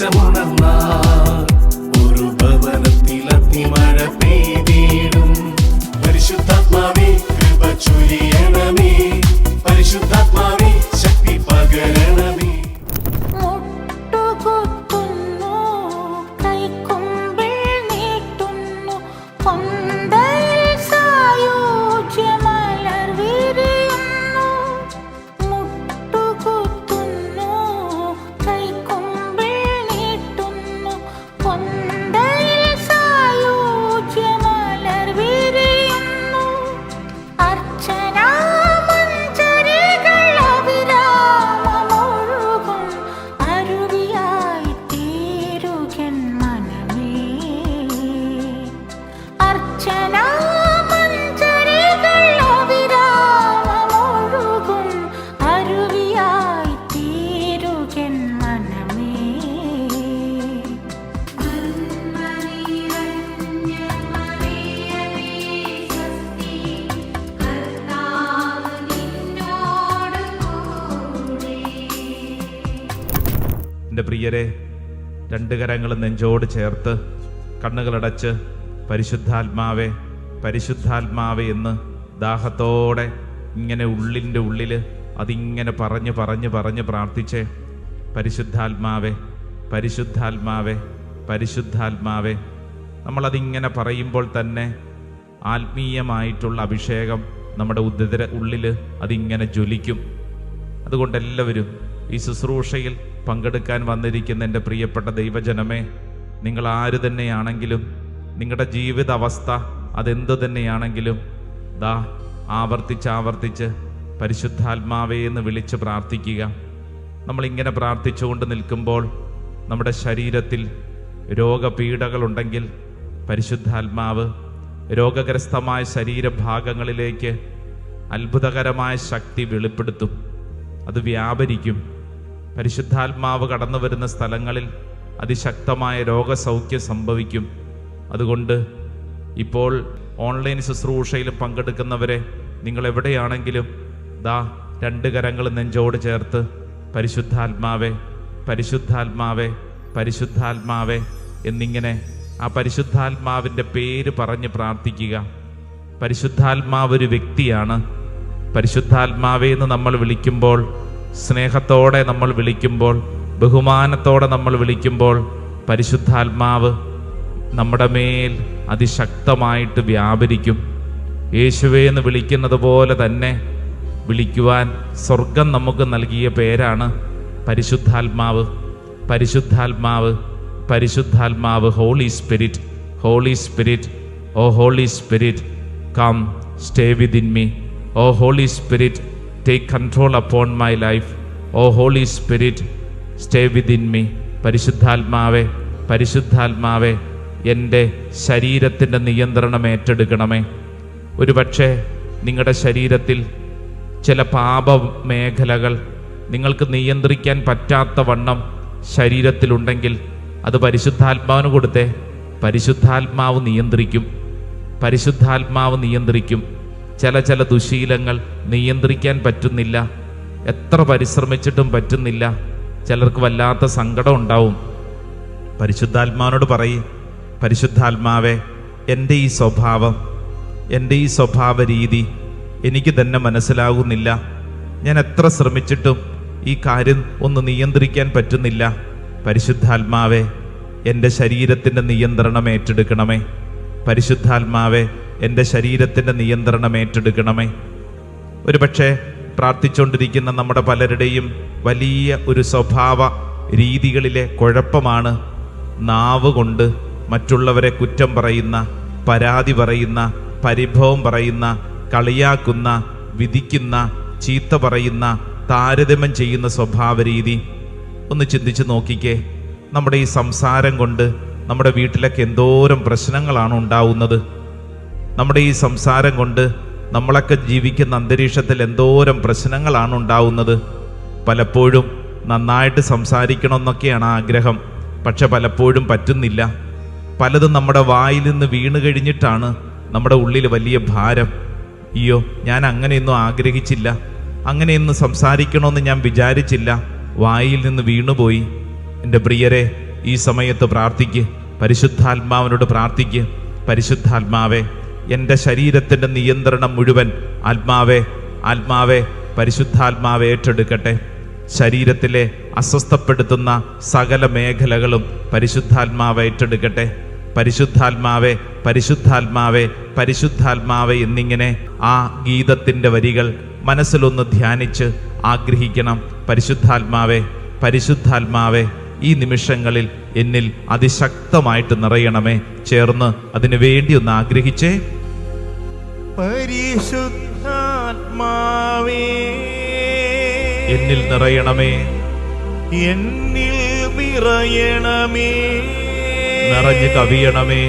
ദേശമുണർന്നാൽ ഒരു ഭവനത്തിൽ അഗ്നിമഴ പെയ്തിടും. പരിശുദ്ധാത്മാവേ കൃപ ചൊരിയണമേ, പരിശുദ്ധാത്മാവേ ശക്തി പകരണമേ. മുട്ടുകുത്തുന്നു, കൈക്കുമ്പിൾ നീട്ടുന്നു, കൊന്തയിൽ സായുജ്യമലർ വിരിയുന്നു. മുട്ടുകുത്തുന്നു, കൈക്കുമ്പിൾ നീട്ടുന്നു, കൊന്തയിൽ സായുജ്യമലർ വിരിയുന്നു. അർച്ചനാമഞ്ജരികൾ അവിരാമമൊഴുകും, അരുവിയായി തീരുകൻ മനമേ. അർച്ചനാമഞ്ജരികൾ അവിരാമമൊഴുകും, അരുവിയായി തീരുകൻ മനമേ. എൻ്റെ പ്രിയരെ, രണ്ട് കരങ്ങളും നെഞ്ചോട് ചേർത്ത് കണ്ണുകളടച്ച് പരിശുദ്ധാത്മാവേ പരിശുദ്ധാത്മാവേ എന്ന് ദാഹത്തോടെ ഇങ്ങനെ ഉള്ളിൻ്റെ ഉള്ളിൽ അതിങ്ങനെ പറഞ്ഞ് പറഞ്ഞ് പറഞ്ഞ് പ്രാർത്ഥിച്ചേ. പരിശുദ്ധാത്മാവേ പരിശുദ്ധാത്മാവേ പരിശുദ്ധാത്മാവേ. നമ്മളതിങ്ങനെ പറയുമ്പോൾ തന്നെ ആത്മീയമായിട്ടുള്ള അഭിഷേകം നമ്മുടെ ഉള്ളിൽ അതിങ്ങനെ ജ്വലിക്കും. അതുകൊണ്ട് എല്ലാവരും ഈ ശുശ്രൂഷയിൽ പങ്കെടുക്കാൻ വന്നിരിക്കുന്ന എൻ്റെ പ്രിയപ്പെട്ട ദൈവജനമേ, നിങ്ങൾ ആര് തന്നെയാണെങ്കിലും, നിങ്ങളുടെ ജീവിത അവസ്ഥ അതെന്തു തന്നെയാണെങ്കിലും, ദാ ആവർത്തിച്ച് പരിശുദ്ധാത്മാവേ എന്ന് വിളിച്ച് പ്രാർത്ഥിക്കുക. നമ്മളിങ്ങനെ പ്രാർത്ഥിച്ചുകൊണ്ട് നിൽക്കുമ്പോൾ നമ്മുടെ ശരീരത്തിൽ രോഗപീഠകളുണ്ടെങ്കിൽ പരിശുദ്ധാത്മാവ് രോഗഗ്രസ്തമായ ശരീരഭാഗങ്ങളിലേക്ക് അത്ഭുതകരമായ ശക്തി വെളിപ്പെടുത്തും. അത് വ്യാപരിക്കും. പരിശുദ്ധാത്മാവ് കടന്നു വരുന്ന സ്ഥലങ്ങളിൽ അതിശക്തമായ രോഗസൗഖ്യം സംഭവിക്കും. അതുകൊണ്ട് ഇപ്പോൾ ഓൺലൈൻ ശുശ്രൂഷയിൽ പങ്കെടുക്കുന്നവരെ, നിങ്ങൾ എവിടെയാണെങ്കിലും ദാ രണ്ട് കരങ്ങൾ നെഞ്ചോട് ചേർത്ത് പരിശുദ്ധാത്മാവേ പരിശുദ്ധാത്മാവേ പരിശുദ്ധാത്മാവേ എന്നിങ്ങനെ ആ പരിശുദ്ധാത്മാവിൻ്റെ പേര് പറഞ്ഞ് പ്രാർത്ഥിക്കുക. പരിശുദ്ധാത്മാവ് ഒരു വ്യക്തിയാണ്. പരിശുദ്ധാത്മാവേ എന്ന് നമ്മൾ വിളിക്കുമ്പോൾ, സ്നേഹത്തോടെ നമ്മൾ വിളിക്കുമ്പോൾ, ബഹുമാനത്തോടെ നമ്മൾ വിളിക്കുമ്പോൾ പരിശുദ്ധാത്മാവ് നമ്മുടെ മേൽ അതിശക്തമായിട്ട് വ്യാപരിക്കും. യേശുവേ എന്ന് വിളിക്കുന്നത് പോലെ തന്നെ വിളിക്കുവാൻ സ്വർഗം നമുക്ക് നൽകിയ പേരാണ് പരിശുദ്ധാത്മാവ്. പരിശുദ്ധാത്മാവ് പരിശുദ്ധാത്മാവ്. Holy spirit, holy spirit, oh holy spirit, come stay within me. Oh holy spirit, take control upon my life. Oh holy spirit, stay within me. പരിശുദ്ധാത്മാവേ പരിശുദ്ധാത്മാവേ, എൻ്റെ ശരീരത്തിൻ്റെ നിയന്ത്രണം ഏറ്റെടുക്കണമേ. ഒരുപക്ഷെ നിങ്ങളുടെ ശരീരത്തിൽ ചില പാപമേഖലകൾ നിങ്ങൾക്ക് നിയന്ത്രിക്കാൻ പറ്റാത്ത വണ്ണം ശരീരത്തിലുണ്ടെങ്കിൽ അത് പരിശുദ്ധാത്മാവിന് കൊടുത്തേ. പരിശുദ്ധാത്മാവ് നിയന്ത്രിക്കും. പരിശുദ്ധാത്മാവ് നിയന്ത്രിക്കും. ചില ദുശീലങ്ങൾ നിയന്ത്രിക്കാൻ പറ്റുന്നില്ല. എത്ര പരിശ്രമിച്ചിട്ടും പറ്റുന്നില്ല. ചിലർക്ക് വല്ലാത്ത സങ്കടം ഉണ്ടാവും. പരിശുദ്ധാത്മാവിനോട് പറയും, പരിശുദ്ധാത്മാവേ, എൻ്റെ ഈ സ്വഭാവം, എൻ്റെ ഈ സ്വഭാവ രീതി എനിക്ക് തന്നെ മനസ്സിലാകുന്നില്ല. ഞാൻ എത്ര ശ്രമിച്ചിട്ടും ഈ കാര്യം ഒന്ന് നിയന്ത്രിക്കാൻ പറ്റുന്നില്ല. പരിശുദ്ധാത്മാവേ, എൻ്റെ ശരീരത്തിൻ്റെ നിയന്ത്രണം ഏറ്റെടുക്കണമേ. പരിശുദ്ധാത്മാവേ, എൻ്റെ ശരീരത്തിൻ്റെ നിയന്ത്രണം ഏറ്റെടുക്കണമേ. ഒരുപക്ഷെ പ്രാർത്ഥിച്ചുകൊണ്ടിരിക്കുന്ന നമ്മുടെ പലരുടെയും വലിയ ഒരു സ്വഭാവ രീതികളിലെ കുഴപ്പമാണ് നാവ് കൊണ്ട് മറ്റുള്ളവരെ കുറ്റം പറയുന്ന, പരാതി പറയുന്ന, പരിഭവം പറയുന്ന, കളിയാക്കുന്ന, വിധിക്കുന്ന, ചീത്ത പറയുന്ന, താരതമ്യം ചെയ്യുന്ന സ്വഭാവ രീതി. ഒന്ന് ചിന്തിച്ച് നോക്കിക്കേ. നമ്മുടെ ഈ സംസാരം കൊണ്ട് നമ്മുടെ വീട്ടിലൊക്കെ എന്തോരം പ്രശ്നങ്ങളാണ് ഉണ്ടാവുന്നത്. നമ്മുടെ ഈ സംസാരം കൊണ്ട് നമ്മളൊക്കെ ജീവിക്കുന്ന അന്തരീക്ഷത്തിൽ എന്തോരം പ്രശ്നങ്ങളാണ് ഉണ്ടാവുന്നത്. പലപ്പോഴും നന്നായിട്ട് സംസാരിക്കണമെന്നൊക്കെയാണ് ആഗ്രഹം, പക്ഷെ പലപ്പോഴും പറ്റുന്നില്ല. പലതും നമ്മുടെ വായിൽ നിന്ന് വീണ് കഴിഞ്ഞിട്ടാണ് നമ്മുടെ ഉള്ളിൽ വലിയ ഭാരം. അയ്യോ, ഞാൻ അങ്ങനെയൊന്നും ആഗ്രഹിച്ചില്ല, അങ്ങനെയൊന്നും സംസാരിക്കണമെന്ന് ഞാൻ വിചാരിച്ചില്ല, വായിൽ നിന്ന് വീണുപോയി. എൻ്റെ പ്രിയരെ, ഈ സമയത്ത് പ്രാർത്ഥിക്ക്, പരിശുദ്ധാത്മാവിനോട് പ്രാർത്ഥിക്ക്. പരിശുദ്ധാത്മാവേ, എൻ്റെ ശരീരത്തിൻ്റെ നിയന്ത്രണം മുഴുവൻ ആത്മാവേ പരിശുദ്ധാത്മാവെ ഏറ്റെടുക്കട്ടെ. ശരീരത്തിലെ അസ്വസ്ഥപ്പെടുത്തുന്ന സകല മേഖലകളും പരിശുദ്ധാത്മാവെ ഏറ്റെടുക്കട്ടെ. പരിശുദ്ധാത്മാവേ എന്നിങ്ങനെ ആ ഗീതത്തിൻ്റെ വരികൾ മനസ്സിലൊന്ന് ധ്യാനിച്ച് ആഗ്രഹിക്കണം. പരിശുദ്ധാത്മാവേ ഈ നിമിഷങ്ങളിൽ എന്നിൽ അതിശക്തമായിട്ട് നിറയണമേ. ചേർന്ന് അതിനു വേണ്ടി ഒന്ന് ആഗ്രഹിച്ചേ. പരിശുദ്ധാത്മാവേ എന്നിൽ നിറയണമേ, എന്നിൽ നിറയണമേ, നിറഞ്ഞു കവിയണമേ,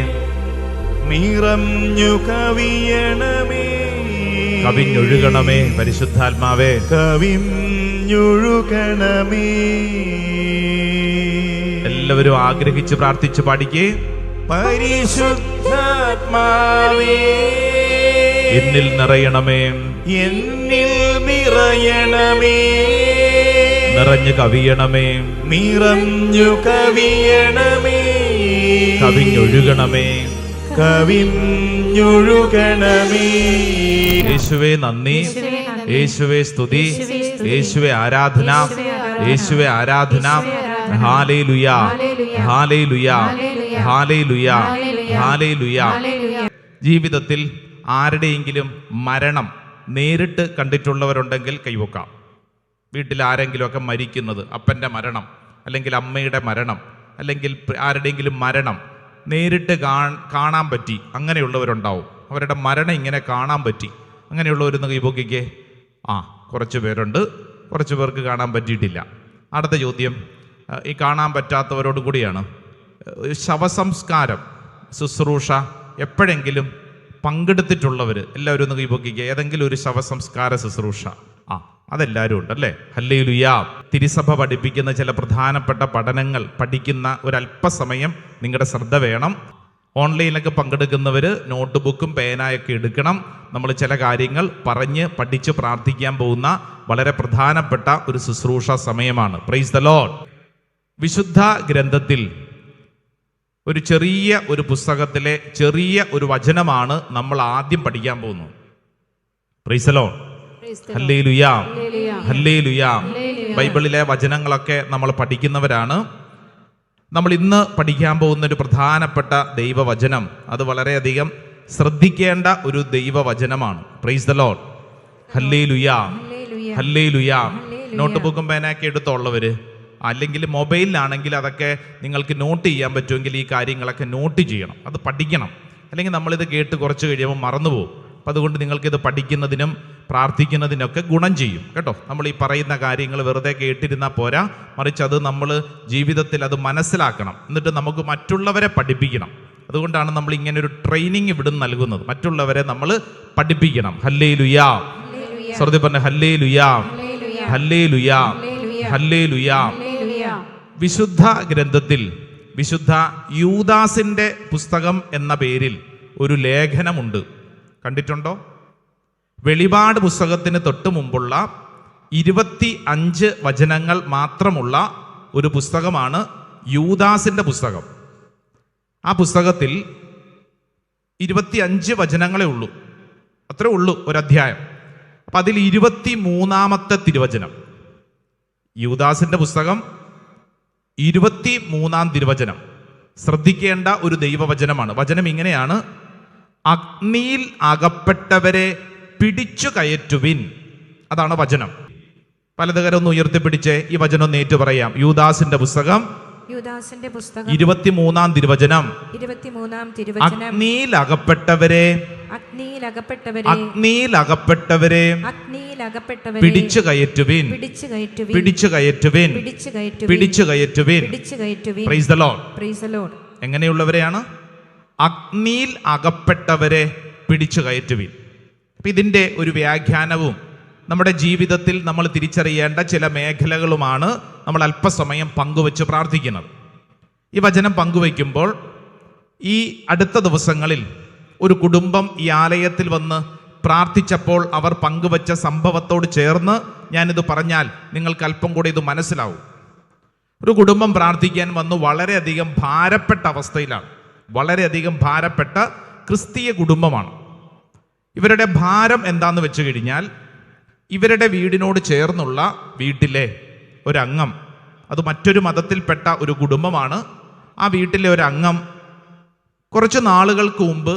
നിറഞ്ഞു കവിയണമേ, കവിഞ്ഞൊഴുകണമേ. പരിശുദ്ധാത്മാവേ, കവിഞ്ഞൊഴുകണമേ. എല്ലാവരും ആഗ്രഹിച്ച് പ്രാർത്ഥിച്ച് പാടിക്കേ. പരിശുദ്ധാത്മാവേ എന്നിൽ നിറയണമേ, എന്നിൽ നിറയണമേ, നിറഞ്ഞു കവിയണമേ, നിറഞ്ഞു കവിയണമേ, കവിഞ്ഞൊഴുകണമേ. കവിഞ്ഞൊഴുകണമേ. യേശുവേ നന്ദി, യേശുവേ സ്തുതി, യേശുവേ ആരാധന, യേശുവേ ആരാധന. Hallelujah, hallelujah, hallelujah, hallelujah. ജീവിതത്തിൽ ആരുടെയെങ്കിലും മരണം നേരിട്ട് കണ്ടിട്ടുള്ളവരുണ്ടെങ്കിൽ കൈവക്കാം. വീട്ടിൽ ആരെങ്കിലുമൊക്കെ മരിക്കുന്നത്, അപ്പൻ്റെ മരണം അല്ലെങ്കിൽ അമ്മയുടെ മരണം അല്ലെങ്കിൽ ആരുടെയെങ്കിലും മരണം നേരിട്ട് കാണാൻ പറ്റി, അങ്ങനെയുള്ളവരുണ്ടാവും. അവരുടെ മരണം ഇങ്ങനെ കാണാൻ പറ്റി, അങ്ങനെയുള്ളവരൊന്ന് കൈപൊക്കിക്കേ. കുറച്ച് പേരുണ്ട്, കുറച്ച് പേർക്ക് കാണാൻ പറ്റിയിട്ടില്ല. അടുത്ത ചോദ്യം ഈ കാണാൻ പറ്റാത്തവരോട് കൂടിയാണ്. ശവസംസ്കാരം ശുശ്രൂഷ എപ്പോഴെങ്കിലും പങ്കെടുത്തിട്ടുള്ളവർ എല്ലാവരും ഒന്ന് കൈപൊക്കിക്കുക. ഏതെങ്കിലും ഒരു ശവസംസ്കാര ശുശ്രൂഷ അതെല്ലാവരും ഉണ്ടല്ലേ? ഹല്ലേലൂയ. തിരുസഭ പഠിപ്പിക്കുന്ന ചില പ്രധാനപ്പെട്ട പഠനങ്ങൾ പഠിക്കുന്ന ഒരല്പസമയം നിങ്ങളുടെ ശ്രദ്ധ വേണം. ഓൺലൈനിലൊക്കെ പങ്കെടുക്കുന്നവർ നോട്ട് ബുക്കും പേനായൊക്കെ എടുക്കണം. നമ്മൾ ചില കാര്യങ്ങൾ പറഞ്ഞ് പഠിച്ച് പ്രാർത്ഥിക്കാൻ പോകുന്ന വളരെ പ്രധാനപ്പെട്ട ഒരു ശുശ്രൂഷ സമയമാണ്. Price the Lord. വിശുദ്ധ ഗ്രന്ഥത്തിൽ ഒരു ചെറിയ ഒരു പുസ്തകത്തിലെ ചെറിയ ഒരു വചനമാണ് നമ്മൾ ആദ്യം പഠിക്കാൻ പോകുന്നത്. Price the Lord. Hallelujah, hallelujah. ബൈബിളിലെ വചനങ്ങളൊക്കെ നമ്മൾ പഠിക്കുന്നവരാണ്. നമ്മൾ ഇന്ന് പഠിക്കാൻ പോകുന്ന ഒരു പ്രധാനപ്പെട്ട ദൈവവചനം, അത് വളരെയധികം ശ്രദ്ധിക്കേണ്ട ഒരു ദൈവവചനമാണ്. Praise the Lord. Hallelujah, hallelujah. Note ബുക്കും പേനയൊക്കെ എടുത്തുള്ളവര്, അല്ലെങ്കിൽ മൊബൈലിലാണെങ്കിൽ അതൊക്കെ നിങ്ങൾക്ക് നോട്ട് ചെയ്യാൻ പറ്റുമെങ്കിൽ ഈ കാര്യങ്ങളൊക്കെ നോട്ട് ചെയ്യണം, അത് പഠിക്കണം. അല്ലെങ്കിൽ നമ്മളിത് കേട്ട് കുറച്ച് കഴിയുമ്പോൾ മറന്നുപോകും. അപ്പം അതുകൊണ്ട് നിങ്ങൾക്കിത് പഠിക്കുന്നതിനും പ്രാർത്ഥിക്കുന്നതിനൊക്കെ ഗുണം ചെയ്യും കേട്ടോ. നമ്മൾ ഈ പറയുന്ന കാര്യങ്ങൾ വെറുതെ കേട്ടിരുന്നാൽ പോരാ, മറിച്ച് അത് നമ്മൾ ജീവിതത്തിൽ അത് മനസ്സിലാക്കണം. എന്നിട്ട് നമുക്ക് മറ്റുള്ളവരെ പഠിപ്പിക്കണം. അതുകൊണ്ടാണ് നമ്മൾ ഇങ്ങനെ ഒരു ട്രെയിനിങ് ഇവിടുന്ന് നൽകുന്നത്. മറ്റുള്ളവരെ നമ്മൾ പഠിപ്പിക്കണം. ഹല്ലേലൂയ. ശ്രദ്ധ പറഞ്ഞ ഹല്ലേലൂയ, ഹല്ലേലൂയ, ഹല്ലേലൂയ. വിശുദ്ധ ഗ്രന്ഥത്തിൽ വിശുദ്ധ യൂദാസിന്റെ പുസ്തകം എന്ന പേരിൽ ഒരു ലേഖനമുണ്ട്. കണ്ടിട്ടുണ്ടോ? വെളിപാട് പുസ്തകത്തിന് തൊട്ട് മുമ്പുള്ള 25 വചനങ്ങൾ മാത്രമുള്ള ഒരു പുസ്തകമാണ് യൂദാസിന്റെ പുസ്തകം. ആ പുസ്തകത്തിൽ 25 വചനങ്ങളേ ഉള്ളൂ, അത്രേ ഉള്ളൂ ഒരധ്യായം. അപ്പം അതിൽ 23-ാമത്തെ തിരുവചനം, യൂദാസിന്റെ പുസ്തകം 23-ാം തിരുവചനം ശ്രദ്ധിക്കേണ്ട ഒരു ദൈവവചനമാണ്. വചനം ഇങ്ങനെയാണ്: അഗ്നിയിൽ അകപ്പെട്ടവരെ പിടിച്ചു കയറ്റുവിൻ. അതാണ് വചനം. പലതുകരം ഒന്ന് ഉയർത്തിപ്പിടിച്ച് ഈ വചനം ഒന്ന് ഏറ്റു പറയാം. യൂദാസിന്റെ പുസ്തകം 23-ാം തിരുവചനം. അഗ്നിയിൽ അകപ്പെട്ടവരെ പിടിച്ചു കയറ്റുവിൻ, പിടിച്ചു കയറ്റുവിൻ, പിടിച്ചു കയറ്റുവിൻ. Praise the Lord. എങ്ങനെയുള്ളവരെയാണ്? അഗ്നിയിൽ അകപ്പെട്ടവരെ പിടിച്ചു കയറ്റുവിൻ. അപ്പം ഇതിൻ്റെ ഒരു വ്യാഖ്യാനവും നമ്മുടെ ജീവിതത്തിൽ നമ്മൾ തിരിച്ചറിയേണ്ട ചില മേഖലകളുമാണ് നമ്മൾ അല്പസമയം പങ്കുവെച്ച് പ്രാർത്ഥിക്കുന്നത്. ഈ വചനം പങ്കുവയ്ക്കുമ്പോൾ ഈ അടുത്ത ദിവസങ്ങളിൽ ഒരു കുടുംബം ഈ ആലയത്തിൽ വന്ന് പ്രാർത്ഥിച്ചപ്പോൾ അവർ പങ്കുവച്ച സംഭവത്തോട് ചേർന്ന് ഞാനിത് പറഞ്ഞാൽ നിങ്ങൾക്ക് അല്പം കൂടി ഇത് മനസ്സിലാവും. ഒരു കുടുംബം പ്രാർത്ഥിക്കാൻ വന്നു, വളരെയധികം ഭാരപ്പെട്ട അവസ്ഥയിലാണ്. വളരെയധികം ഭാരപ്പെട്ട ക്രിസ്തീയ കുടുംബമാണ്. ഇവരുടെ ഭാരം എന്താന്ന് വെച്ച് കഴിഞ്ഞാൽ, ഇവരുടെ വീടിനോട് ചേർന്നുള്ള വീട്ടിലെ ഒരംഗം, അത് മറ്റൊരു മതത്തിൽപ്പെട്ട ഒരു കുടുംബമാണ്. ആ വീട്ടിലെ ഒരംഗം കുറച്ച് നാളുകൾക്ക് മുമ്പ്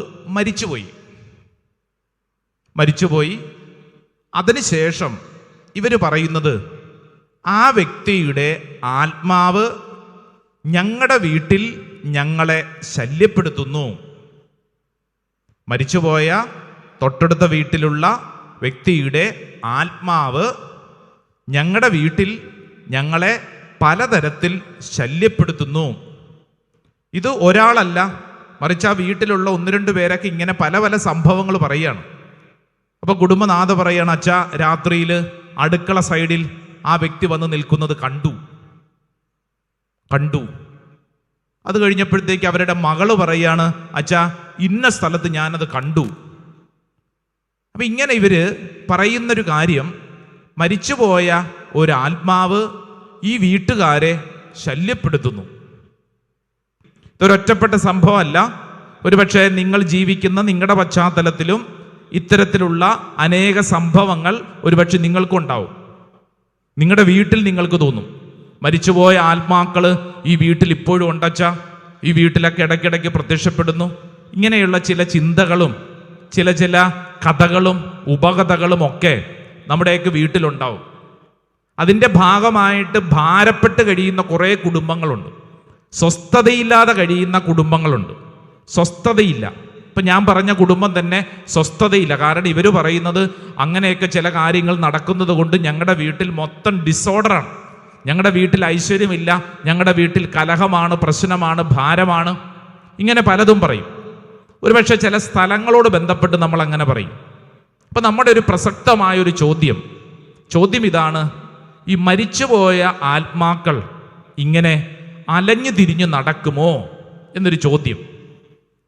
മരിച്ചുപോയി. അതിനുശേഷം ഇവർ പറയുന്നത്, ആ വ്യക്തിയുടെ ആത്മാവ് ഞങ്ങളുടെ വീട്ടിൽ ഞങ്ങളെ ശല്യപ്പെടുത്തുന്നു. മരിച്ചുപോയ തൊട്ടടുത്ത വീട്ടിലുള്ള വ്യക്തിയുടെ ആത്മാവ് ഞങ്ങളുടെ വീട്ടിൽ ഞങ്ങളെ പലതരത്തിൽ ശല്യപ്പെടുത്തുന്നു. ഇത് ഒരാളല്ല, മറിച്ച് ആ വീട്ടിലുള്ള 1-2 പേരൊക്കെ ഇങ്ങനെ പല പല സംഭവങ്ങൾ പറയുകയാണ്. അപ്പോൾ കുടുംബനാഥ പറയാണ്, അച്ഛാ രാത്രിയിൽ അടുക്കള സൈഡിൽ ആ വ്യക്തി വന്ന് നിൽക്കുന്നത് കണ്ടു. അത് കഴിഞ്ഞപ്പോഴത്തേക്ക് അവരുടെ മകള് പറയാണ്, അച്ഛാ ഇന്ന സ്ഥലത്ത് ഞാനത് കണ്ടു. അപ്പം ഇങ്ങനെ ഇവര് പറയുന്നൊരു കാര്യം, മരിച്ചുപോയ ഒരു ആത്മാവ് ഈ വീട്ടുകാരെ ശല്യപ്പെടുത്തുന്നു. ഇതൊരൊറ്റപ്പെട്ട സംഭവമല്ല. ഒരുപക്ഷെ നിങ്ങൾ ജീവിക്കുന്ന നിങ്ങളുടെ പശ്ചാത്തലത്തിലും ഇത്തരത്തിലുള്ള അനേക സംഭവങ്ങൾ ഒരുപക്ഷെ നിങ്ങൾക്കുണ്ടാവും. നിങ്ങളുടെ വീട്ടിൽ നിങ്ങൾക്ക് തോന്നും, മരിച്ചുപോയ ആത്മാക്കൾ ഈ വീട്ടിൽ ഇപ്പോഴും ഉണ്ടച്ച, ഈ വീട്ടിലൊക്കെ ഇടയ്ക്കിടയ്ക്ക് പ്രത്യക്ഷപ്പെടുന്നു. ഇങ്ങനെയുള്ള ചില ചിന്തകളും ചില കഥകളും ഉപകഥകളും ഒക്കെ നമ്മുടെയൊക്കെ വീട്ടിലുണ്ടാവും. അതിൻ്റെ ഭാഗമായിട്ട് ഭാരപ്പെട്ട് കഴിയുന്ന കുറേ കുടുംബങ്ങളുണ്ട്. സ്വസ്ഥതയില്ലാതെ കഴിയുന്ന കുടുംബങ്ങളുണ്ട്. സ്വസ്ഥതയില്ല. ഇപ്പം ഞാൻ പറഞ്ഞ കുടുംബം തന്നെ സ്വസ്ഥതയില്ല. കാരണം ഇവർ പറയുന്നത്, അങ്ങനെയൊക്കെ ചില കാര്യങ്ങൾ നടക്കുന്നത് കൊണ്ട് ഞങ്ങളുടെ വീട്ടിൽ മൊത്തം ഡിസോർഡറാണ്, ഞങ്ങളുടെ വീട്ടിൽ ഐശ്വര്യമില്ല, ഞങ്ങളുടെ വീട്ടിൽ കലഹമാണ്, പ്രശ്നമാണ്, ഭാരമാണ്, ഇങ്ങനെ പലതും പറയും. ഒരുപക്ഷെ ചില സ്ഥലങ്ങളോട് ബന്ധപ്പെട്ട് നമ്മൾ അങ്ങനെ പറയും. അപ്പം നമ്മുടെ ഒരു പ്രസക്തമായൊരു ചോദ്യം ഇതാണ്, ഈ മരിച്ചുപോയ ആത്മാക്കൾ ഇങ്ങനെ അലഞ്ഞു തിരിഞ്ഞു നടക്കുമോ എന്നൊരു ചോദ്യം.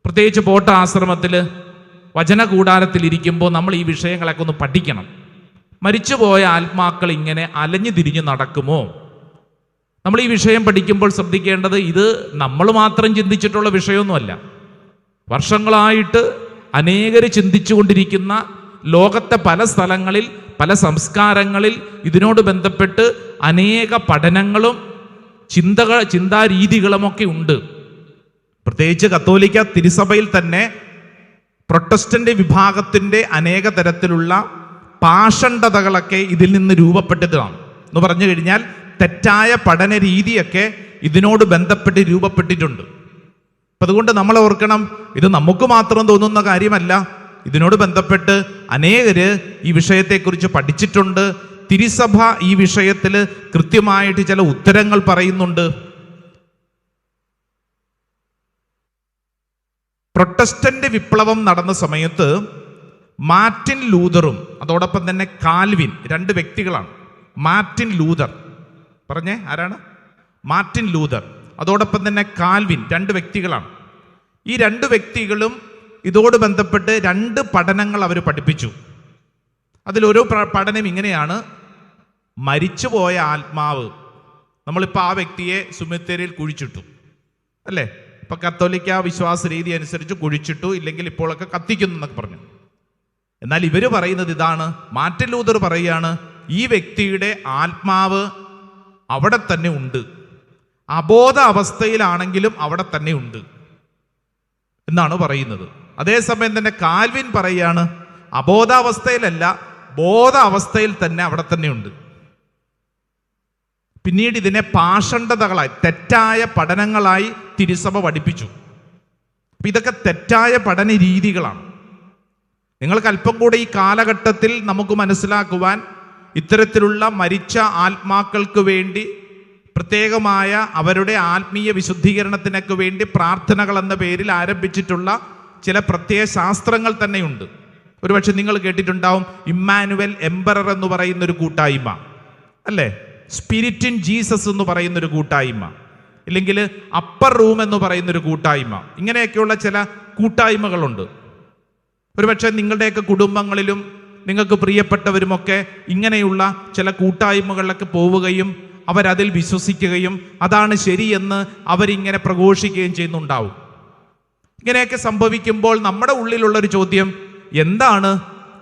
പ്രത്യേകിച്ച് പോട്ട ആശ്രമത്തിൽ വചനകൂടാരത്തിൽ ഇരിക്കുമ്പോൾ നമ്മൾ ഈ വിഷയങ്ങളൊക്കെ ഒന്ന് പഠിക്കണം. മരിച്ചുപോയ ആത്മാക്കൾ ഇങ്ങനെ അലഞ്ഞു തിരിഞ്ഞു നടക്കുമോ? നമ്മൾ ഈ വിഷയം പഠിക്കുമ്പോൾ ശ്രദ്ധിക്കേണ്ടത്, ഇത് നമ്മൾ മാത്രം ചിന്തിച്ചിട്ടുള്ള വിഷയമൊന്നുമല്ല. വർഷങ്ങളായിട്ട് അനേകർ ചിന്തിച്ചുകൊണ്ടിരിക്കുന്ന, ലോകത്തെ പല സ്ഥലങ്ങളിൽ പല സംസ്കാരങ്ങളിൽ ഇതിനോട് ബന്ധപ്പെട്ട് അനേക പഠനങ്ങളും ചിന്താരീതികളുമൊക്കെ ഉണ്ട്. പ്രത്യേകിച്ച് കത്തോലിക്ക തിരുസഭയിൽ തന്നെ പ്രൊട്ടസ്റ്റന്റ് വിഭാഗത്തിൻ്റെ അനേക തരത്തിലുള്ള പാഷണ്ഡതകളൊക്കെ ഇതിൽ നിന്ന് രൂപപ്പെട്ടതാണ്. എന്ന് പറഞ്ഞു കഴിഞ്ഞാൽ തെറ്റായ പഠന രീതിയൊക്കെ ഇതിനോട് ബന്ധപ്പെട്ട് രൂപപ്പെട്ടിട്ടുണ്ട്. അപ്പം അതുകൊണ്ട് നമ്മൾ ഓർക്കണം, ഇത് നമുക്ക് മാത്രം തോന്നുന്ന കാര്യമല്ല. ഇതിനോട് ബന്ധപ്പെട്ട് അനേകര് ഈ വിഷയത്തെക്കുറിച്ച് പഠിച്ചിട്ടുണ്ട്. തിരുസഭ ഈ വിഷയത്തിൽ കൃത്യമായിട്ട് ചില ഉത്തരങ്ങൾ പറയുന്നുണ്ട്. പ്രൊട്ടസ്റ്റന്റ് വിപ്ലവം നടന്ന സമയത്ത് മാർട്ടിൻ ലൂതറും അതോടൊപ്പം തന്നെ കാൽവിൻ, 2 വ്യക്തികളാണ്. മാർട്ടിൻ ലൂതർ, പറഞ്ഞേ ആരാണ്? മാർട്ടിൻ ലൂതർ, അതോടൊപ്പം തന്നെ കാൽവിൻ, 2 വ്യക്തികളാണ്. ഈ 2 വ്യക്തികളും ഇതോട് ബന്ധപ്പെട്ട് 2 പഠനങ്ങൾ അവർ പഠിപ്പിച്ചു. അതിലൊരു പഠനം ഇങ്ങനെയാണ്, മരിച്ചുപോയ ആത്മാവ്, നമ്മളിപ്പോൾ ആ വ്യക്തിയെ സുമിത്തേരിയിൽ കുഴിച്ചിട്ടു അല്ലേ, ഇപ്പം കത്തോലിക്ക വിശ്വാസ രീതി അനുസരിച്ച് കുഴിച്ചിട്ടു, ഇല്ലെങ്കിൽ ഇപ്പോഴൊക്കെ കത്തിക്കുന്നു എന്നൊക്കെ പറഞ്ഞു. എന്നാൽ ഇവർ പറയുന്നത് ഇതാണ്, മാർട്ടിൻ ലൂതർ പറയുകയാണ്, ഈ വ്യക്തിയുടെ ആത്മാവ് അവിടെ തന്നെ ഉണ്ട്, അബോധ അവസ്ഥയിലാണെങ്കിലും അവിടെ തന്നെ ഉണ്ട് എന്നാണ് പറയുന്നത്. അതേസമയം തന്നെ കാൽവിൻ പറയുകയാണ്, അബോധാവസ്ഥയിലല്ല, ബോധ അവസ്ഥയിൽ തന്നെ അവിടെ തന്നെ ഉണ്ട്. പിന്നീട് ഇതിനെ പാഷണ്ഡതകളായി, തെറ്റായ പഠനങ്ങളായി തിരുസഭ പഠിപ്പിച്ചു. ഇതൊക്കെ തെറ്റായ പഠന രീതികളാണ്. നിങ്ങൾക്ക് അല്പം കൂടെ ഈ കാലഘട്ടത്തിൽ നമുക്ക് മനസ്സിലാക്കുവാൻ, ഇത്തരത്തിലുള്ള മരിച്ച ആത്മാക്കൾക്ക് വേണ്ടി പ്രത്യേകമായ അവരുടെ ആത്മീയ വിശുദ്ധീകരണത്തിനൊക്കെ വേണ്ടി പ്രാർത്ഥനകൾ എന്ന പേരിൽ ആരംഭിച്ചിട്ടുള്ള ചില പ്രത്യേക ശാസ്ത്രങ്ങൾ തന്നെയുണ്ട്. ഒരുപക്ഷെ നിങ്ങൾ കേട്ടിട്ടുണ്ടാവും, ഇമ്മാനുവൽ എംബറർ എന്ന് പറയുന്നൊരു കൂട്ടായ്മ അല്ലേ, സ്പിരിറ്റ് ഇൻ ജീസസ് എന്ന് പറയുന്നൊരു കൂട്ടായ്മ, ഇല്ലെങ്കിൽ അപ്പർ റൂം എന്ന് പറയുന്നൊരു കൂട്ടായ്മ, ഇങ്ങനെയൊക്കെയുള്ള ചില കൂട്ടായ്മകളുണ്ട്. ഒരുപക്ഷെ നിങ്ങളുടെയൊക്കെ കുടുംബങ്ങളിലും നിങ്ങൾക്ക് പ്രിയപ്പെട്ടവരുമൊക്കെ ഇങ്ങനെയുള്ള ചില കൂട്ടായ്മകളിലൊക്കെ പോവുകയും അവരതിൽ വിശ്വസിക്കുകയും അതാണ് ശരിയെന്ന് അവരിങ്ങനെ പ്രഘോഷിക്കുകയും ചെയ്യുന്നുണ്ടാവും. ഇങ്ങനെയൊക്കെ സംഭവിക്കുമ്പോൾ നമ്മുടെ ഉള്ളിലുള്ളൊരു ചോദ്യം, എന്താണ്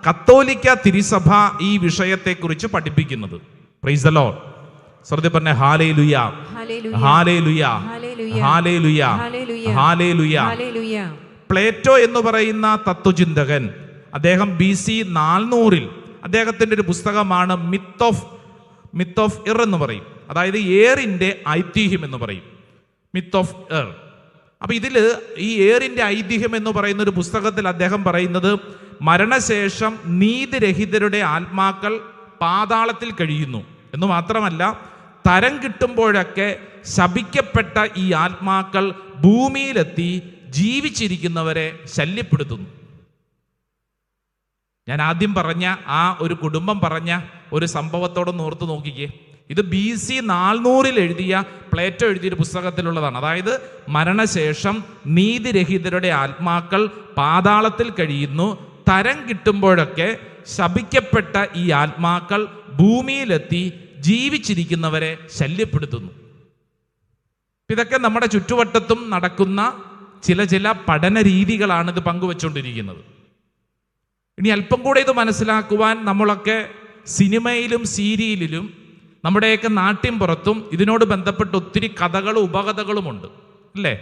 കത്തോലിക്ക തിരുസഭ ഈ വിഷയത്തെക്കുറിച്ച് പഠിപ്പിക്കുന്നത്? Price the Lord. ശ്രദ്ധ പറഞ്ഞ hallelujah, hallelujah, hallelujah, hallelujah. Plato എന്ന് പറയുന്ന തത്വചിന്തകൻ, അദ്ദേഹം BC 400 അദ്ദേഹത്തിൻ്റെ ഒരു പുസ്തകമാണ് മിത്ത് ഓഫ് എർ എന്ന് പറയും, അതായത് ഏറിൻ്റെ ഐതിഹ്യം എന്ന് പറയും, മിത്ത് ഓഫ് എർ. അപ്പൊ ഇതിൽ ഈ ഏറിൻ്റെ ഐതിഹ്യം എന്ന് പറയുന്ന ഒരു പുസ്തകത്തിൽ അദ്ദേഹം പറയുന്നത്, മരണശേഷം നീതിരഹിതരുടെ ആത്മാക്കൾ പാതാളത്തിൽ കഴിയുന്നു എന്ന് മാത്രമല്ല, തരം കിട്ടുമ്പോഴൊക്കെ ശപിക്കപ്പെട്ട ഈ ആത്മാക്കൾ ഭൂമിയിലെത്തി ജീവിച്ചിരിക്കുന്നവരെ ശല്യപ്പെടുത്തുന്നു. ഞാൻ ആദ്യം പറഞ്ഞ ആ ഒരു കുടുംബം പറഞ്ഞ ഒരു സംഭവത്തോടൊന്ന് ഓർത്ത് നോക്കിക്കേ. ഇത് BC 400 എഴുതിയ പ്ലേറ്റോ എഴുതിയൊരു പുസ്തകത്തിലുള്ളതാണ്. അതായത് മരണശേഷം നീതിരഹിതരുടെ ആത്മാക്കൾ പാതാളത്തിൽ കഴിയുന്നു, തരം കിട്ടുമ്പോഴൊക്കെ ശപിക്കപ്പെട്ട ഈ ആത്മാക്കൾ ഭൂമിയിലെത്തി ജീവിച്ചിരിക്കുന്നവരെ ശല്യപ്പെടുത്തുന്നു. ഇതൊക്കെ നമ്മുടെ ചുറ്റുവട്ടത്തും നടക്കുന്ന ചില പഠന രീതികളാണ് ഇത് പങ്കുവെച്ചുകൊണ്ടിരിക്കുന്നത്. ഇനി അല്പം കൂടെ ഇത് മനസ്സിലാക്കുവാൻ നമ്മളൊക്കെ സിനിമയിലും സീരിയലിലും നമ്മുടെയൊക്കെ നാട്ടിൻപുറത്തും ഇതിനോട് ബന്ധപ്പെട്ട് ഒത്തിരി കഥകളും ഉപകഥകളുമുണ്ട് അല്ലേ?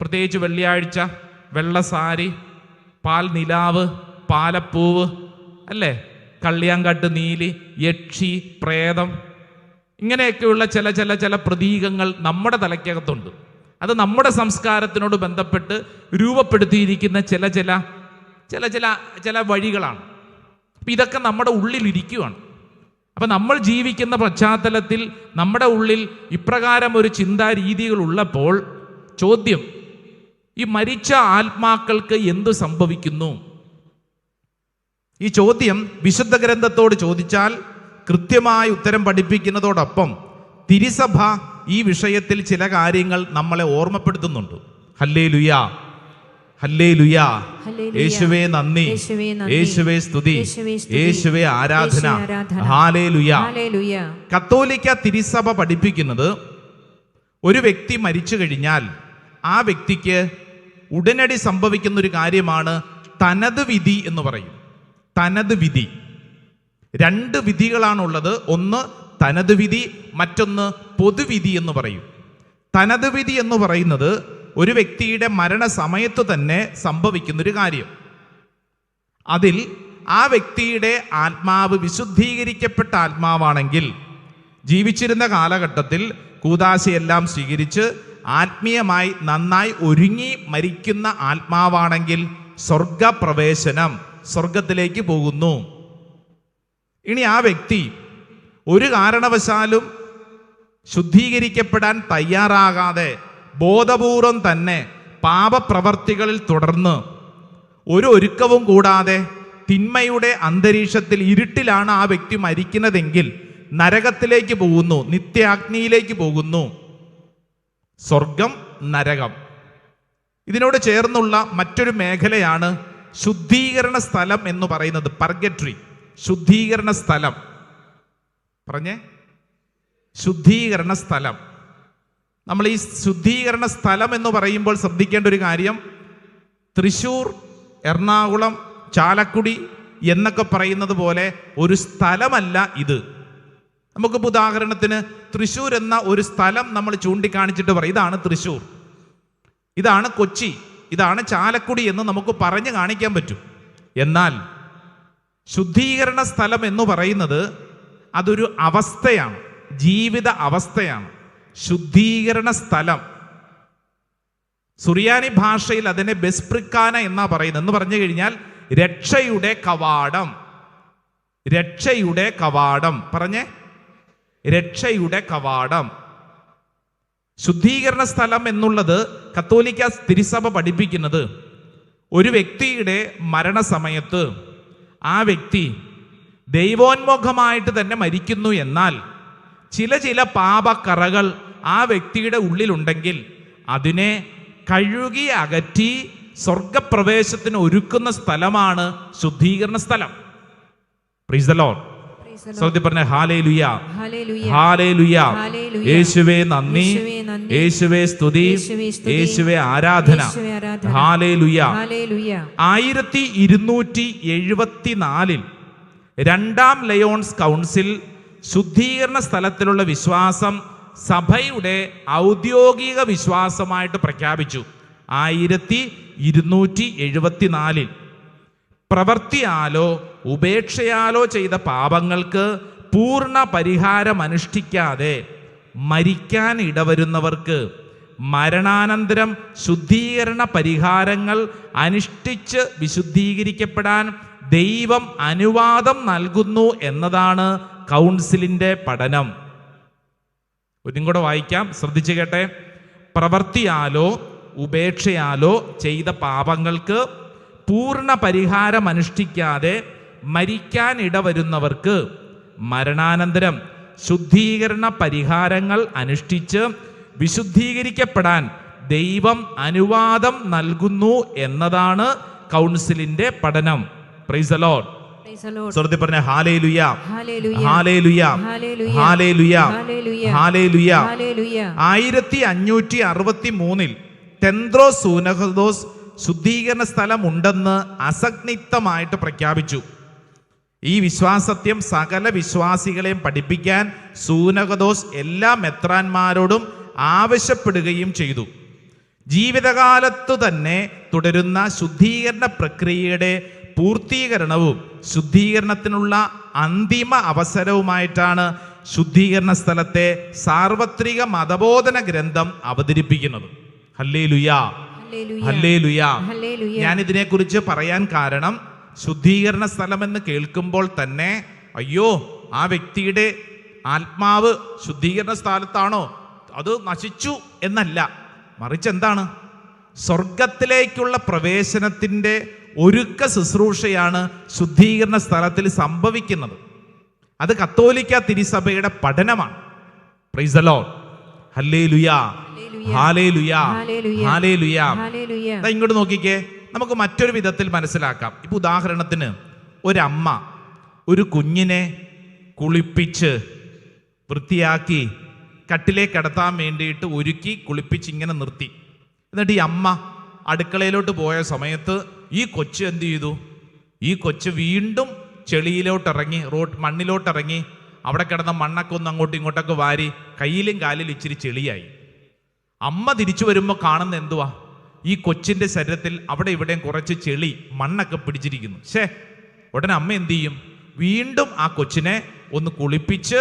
പ്രത്യേകിച്ച് വെള്ളിയാഴ്ച, വെള്ളസാരി, പാൽ നിലാവ്, പാലപ്പൂവ് അല്ലേ, കള്ളിയാങ്കാട്ട് നീലി, യക്ഷി, പ്രേതം, ഇങ്ങനെയൊക്കെയുള്ള ചില പ്രതീകങ്ങൾ നമ്മുടെ തലയ്ക്കകത്തുണ്ട്. അത് നമ്മുടെ സംസ്കാരത്തിനോട് ബന്ധപ്പെട്ട് രൂപപ്പെടുത്തിയിരിക്കുന്ന ചില വഴികളാണ്. അപ്പം ഇതൊക്കെ നമ്മുടെ ഉള്ളിലിരിക്കുകയാണ്. അപ്പം നമ്മൾ ജീവിക്കുന്ന പശ്ചാത്തലത്തിൽ നമ്മുടെ ഉള്ളിൽ ഇപ്രകാരം ഒരു ചിന്താ രീതികൾ ഉള്ളപ്പോൾ ചോദ്യം, ഈ മരിച്ച ആത്മാക്കൾക്ക് എന്തു സംഭവിക്കുന്നു? ഈ ചോദ്യം വിശുദ്ധ ഗ്രന്ഥത്തോട് ചോദിച്ചാൽ കൃത്യമായ ഉത്തരം പഠിപ്പിക്കുന്നതോടൊപ്പം തിരുസഭ ഈ വിഷയത്തിൽ ചില കാര്യങ്ങൾ നമ്മളെ ഓർമ്മപ്പെടുത്തുന്നുണ്ട്. ഹല്ലേലൂയ, ഹല്ലേലൂയ, യേശുവേ നന്ദി, യേശുവേ സ്തുതി, യേശുവേ ആരാധന, ഹല്ലേലൂയ. കത്തോലിക്ക തിരുസഭ പഠിപ്പിക്കുന്നത് ഒരു വ്യക്തി മരിച്ചു കഴിഞ്ഞാൽ ആ വ്യക്തിക്ക് ഉടനടി സംഭവിക്കുന്ന ഒരു കാര്യമാണ് തനത് വിധി എന്ന് പറയും. തനത് വിധി, 2 വിധികളാണുള്ളത്. ഒന്ന് തനത് വിധി, മറ്റൊന്ന് പൊതുവിധി എന്ന് പറയും. തനത് വിധി എന്ന് പറയുന്നത് ഒരു വ്യക്തിയുടെ മരണസമയത്ത് തന്നെ സംഭവിക്കുന്നൊരു കാര്യം. അതിൽ ആ വ്യക്തിയുടെ ആത്മാവ് വിശുദ്ധീകരിക്കപ്പെട്ട ആത്മാവാണെങ്കിൽ, ജീവിച്ചിരുന്ന കാലഘട്ടത്തിൽ കൂദാശയെല്ലാം സ്വീകരിച്ച് ആത്മീയമായി നന്നായി ഒരുങ്ങി മരിക്കുന്ന ആത്മാവാണെങ്കിൽ സ്വർഗപ്രവേശനം, സ്വർഗത്തിലേക്ക് പോകുന്നു. ഇനി ആ വ്യക്തി ഒരു കാരണവശാലും ശുദ്ധീകരിക്കപ്പെടാൻ തയ്യാറാകാതെ ബോധപൂർവം തന്നെ പാപപ്രവർത്തികളിൽ തുടർന്ന് ഒരു ഒരുക്കവും കൂടാതെ തിന്മയുടെ അന്തരീക്ഷത്തിൽ ഇരുട്ടിലാണ് ആ വ്യക്തി മരിക്കുന്നതെങ്കിൽ നരകത്തിലേക്ക് പോകുന്നു, നിത്യാഗ്നിയിലേക്ക് പോകുന്നു. സ്വർഗം, നരകം. ഇതിനോട് ചേർന്നുള്ള മറ്റൊരു മേഖലയാണ് ശുദ്ധീകരണ സ്ഥലം എന്ന് പറയുന്നത്, പർഗറ്ററി. ശുദ്ധീകരണ സ്ഥലം പറഞ്ഞേ, ശുദ്ധീകരണ സ്ഥലം. നമ്മൾ ഈ ശുദ്ധീകരണ സ്ഥലം എന്ന് പറയുമ്പോൾ ശ്രദ്ധിക്കേണ്ട ഒരു കാര്യം, തൃശ്ശൂർ, എറണാകുളം, ചാലക്കുടി എന്നൊക്കെ പറയുന്നത് പോലെ ഒരു സ്ഥലമല്ല ഇത്. നമുക്കിപ്പോൾ ഉദാഹരണത്തിന് തൃശ്ശൂർ എന്ന ഒരു സ്ഥലം നമ്മൾ ചൂണ്ടിക്കാണിച്ചിട്ട് പറയും ഇതാണ് തൃശ്ശൂർ, ഇതാണ് കൊച്ചി, ഇതാണ് ചാലക്കുടി എന്ന് നമുക്ക് പറഞ്ഞു കാണിക്കാൻ പറ്റും. എന്നാൽ ശുദ്ധീകരണ സ്ഥലം എന്ന് പറയുന്നത് അതൊരു അവസ്ഥയാണ്, ജീവിത അവസ്ഥയാണ്. ശുദ്ധീകരണ സ്ഥലം, സുറിയാനി ഭാഷയിൽ അതിനെ ബെസ്പ്രിക്കാന എന്നാ പറയുന്നത്. എന്ന് പറഞ്ഞു കഴിഞ്ഞാൽ രക്ഷയുടെ കവാടം. രക്ഷയുടെ കവാടം പറഞ്ഞേ, രക്ഷയുടെ കവാടം. ശുദ്ധീകരണ സ്ഥലം എന്നുള്ളത് കത്തോലിക്ക തിരുസഭ പഠിപ്പിക്കുന്നത് ഒരു വ്യക്തിയുടെ മരണസമയത്ത് ആ വ്യക്തി ദൈവോന്മുഖമായിട്ട് തന്നെ മരിക്കുന്നു. എന്നാൽ ചില പാപക്കറകൾ ആ വ്യക്തിയുടെ ഉള്ളിലുണ്ടെങ്കിൽ അതിനെ കഴുകി അകറ്റി സ്വർഗപ്രവേശത്തിന് ഒരുക്കുന്ന സ്ഥലമാണ് ശുദ്ധീകരണ സ്ഥലം. Price the Lord. ശ്രദ്ധ പറഞ്ഞ ഹാലേലുയ, ഹല്ലേലൂയ, ഹാലേലുയ. ഹല്ലേലൂയ. യേശുവേ നന്ദി, യേശുവേ നന്ദി. യേശുവേ സ്തുതി, യേശുവേ സ്തുതി. യേശുവേ ആരാധന. യേശുവേ ആരാധന. ഹാലേലുയ. ഹല്ലേലൂയ. 1274 രണ്ടാം ലയോൺസ് കൗൺസിൽ ശുദ്ധീകരണ സ്ഥലത്തിലുള്ള വിശ്വാസം സഭയുടെ ഔദ്യോഗിക വിശ്വാസമായിട്ട് പ്രഖ്യാപിച്ചു. 1274 പ്രവൃത്തിയാലോ ഉപേക്ഷയാലോ ചെയ്ത പാപങ്ങൾക്ക് പൂർണ്ണ പരിഹാരം അനുഷ്ഠിക്കാതെ മരിക്കാൻ ഇടവരുന്നവർക്ക് മരണാനന്തരം ശുദ്ധീകരണ പരിഹാരങ്ങൾ അനുഷ്ഠിച്ച് വിശുദ്ധീകരിക്കപ്പെടാൻ ദൈവം അനുവാദം നൽകുന്നു എന്നതാണ് കൗൺസിലിന്റെ പഠനം. ഒന്നും കൂടെ വായിക്കാം, ശ്രദ്ധിച്ചു കേട്ടെ. പ്രവൃത്തിയാലോ ഉപേക്ഷയാലോ ചെയ്ത പാപങ്ങൾക്ക് പൂർണ്ണ പരിഹാരം അനുഷ്ഠിക്കാതെ മരിക്കാൻ ഇടവരുന്നവർക്ക് മരണാനന്തരം ശുദ്ധീകരണ പരിഹാരങ്ങൾ അനുഷ്ഠിച്ച് വിശുദ്ധീകരിക്കപ്പെടാൻ ദൈവം അനുവാദം നൽകുന്നു എന്നതാണ് കൗൺസിലിന്റെ പഠനം. Price the Lord. സ്വർഗ്ഗത്തിൽ പറഞ്ഞ hallelujah, hallelujah, hallelujah, hallelujah, hallelujah, hallelujah, hallelujah. Hallelujah. 1563 തെന്ത്രോസ് സൂനഹദോസ് ശുദ്ധീകരണ സ്ഥലം ഉണ്ടെന്ന് അസഗ്നിഗ്ധമായിട്ട് പ്രഖ്യാപിച്ചു. ഈ വിശ്വാസത്യം സകല വിശ്വാസികളെയും പഠിപ്പിക്കാൻ സൂനഹദോസ് എല്ലാ മെത്രാന്മാരോടും ആവശ്യപ്പെടുകയും ചെയ്തു. ജീവിതകാലത്തു തന്നെ തുടരുന്ന ശുദ്ധീകരണ പ്രക്രിയയുടെ പൂർത്തീകരണവും ശുദ്ധീകരണത്തിനുള്ള അന്തിമ അവസരവുമായിട്ടാണ് ശുദ്ധീകരണ സ്ഥലത്തെ സാർവത്രിക മതബോധന ഗ്രന്ഥം അവതരിപ്പിക്കുന്നത്. Hallelujah, hallelujah. ഹല്ലേലൂയ. ഞാൻ ഇതിനെക്കുറിച്ച് പറയാൻ കാരണം ശുദ്ധീകരണ സ്ഥലം എന്ന് കേൾക്കുമ്പോൾ തന്നെ അയ്യോ ആ വ്യക്തിയുടെ ആത്മാവ് ശുദ്ധീകരണ സ്ഥലത്താണോ, അത് നശിച്ചു എന്നല്ല, മറിച്ച് എന്താണ്, സ്വർഗത്തിലേക്കുള്ള പ്രവേശനത്തിൻ്റെ ഒരുക്ക ശുശ്രൂഷയാണ് ശുദ്ധീകരണ സ്ഥലത്തിൽ സംഭവിക്കുന്നത്. അത് കത്തോലിക്ക തിരുസഭയുടെ പഠനമാണ്. Price the Lord. Hallelujah, hallelujah, hallelujah. ദാ ഇങ്ങോട്ട് നോക്കിക്കേ, നമുക്ക് മറ്റൊരു വിധത്തിൽ മനസ്സിലാക്കാം. ഇപ്പൊ ഉദാഹരണത്തിന് ഒരമ്മ ഒരു കുഞ്ഞിനെ കുളിപ്പിച്ച് വൃത്തിയാക്കി കട്ടിലേക്ക് കിടത്താൻ വേണ്ടിയിട്ട് ഒരുക്കി കുളിപ്പിച്ച് ഇങ്ങനെ നിർത്തി. എന്നിട്ട് ഈ അമ്മ അടുക്കളയിലോട്ട് പോയ സമയത്ത് ഈ കൊച്ച് എന്ത് ചെയ്തു? ഈ കൊച്ച് വീണ്ടും ചെളിയിലോട്ടിറങ്ങി, മണ്ണിലോട്ടിറങ്ങി അവിടെ കിടന്ന മണ്ണൊക്കെ ഒന്ന് അങ്ങോട്ടും ഇങ്ങോട്ടൊക്കെ വാരി കയ്യിലും കാലിലും ഇച്ചിരി ചെളിയായി. അമ്മ തിരിച്ചു വരുമ്പോൾ കാണുന്ന എന്തുവാ? ഈ കൊച്ചിൻ്റെ ശരീരത്തിൽ അവിടെ ഇവിടെയും കുറച്ച് ചെളി മണ്ണൊക്കെ പിടിച്ചിരിക്കുന്നു. ഉടനെ അമ്മ എന്ത് ചെയ്യും? വീണ്ടും ആ കൊച്ചിനെ ഒന്ന് കുളിപ്പിച്ച്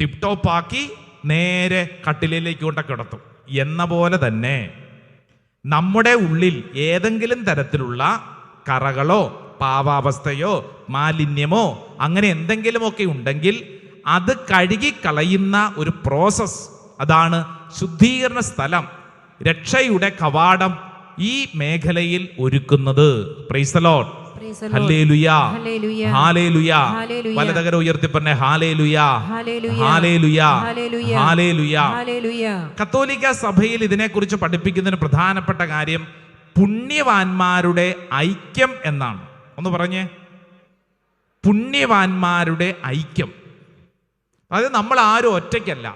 ടിപ് ടോപ്പാക്കി നേരെ കട്ടിലേക്ക് കൊണ്ടൊക്കെ കിടത്തും. എന്ന പോലെ തന്നെ നമ്മുടെ ഉള്ളിൽ ഏതെങ്കിലും തരത്തിലുള്ള കറകളോ പാവാവസ്ഥയോ മാലിന്യമോ അങ്ങനെ എന്തെങ്കിലുമൊക്കെ ഉണ്ടെങ്കിൽ അത് കഴുകിക്കളയുന്ന ഒരു പ്രോസസ്, അതാണ് ശുദ്ധീകരണ സ്ഥലം, രക്ഷയുടെ കവാടം ഈ മേഖലയിൽ ഒരുക്കുന്നത്. Praise the Lord. Hallelujah, hallelujah. വലതുകരം ഉയർത്തി പറഞ്ഞേ ഹാലേലുയ, ഹാലേലുയ, ഹാലേലുയ. കത്തോലിക്ക സഭയിൽ ഇതിനെക്കുറിച്ച് പഠിപ്പിക്കുന്നതിന് പ്രധാനപ്പെട്ട കാര്യം പുണ്യവാന്മാരുടെ ഐക്യം എന്നാണ്. ഒന്ന് പറഞ്ഞേ, പുണ്യവാന്മാരുടെ ഐക്യം. അതായത് നമ്മൾ ആരും ഒറ്റയ്ക്കല്ല,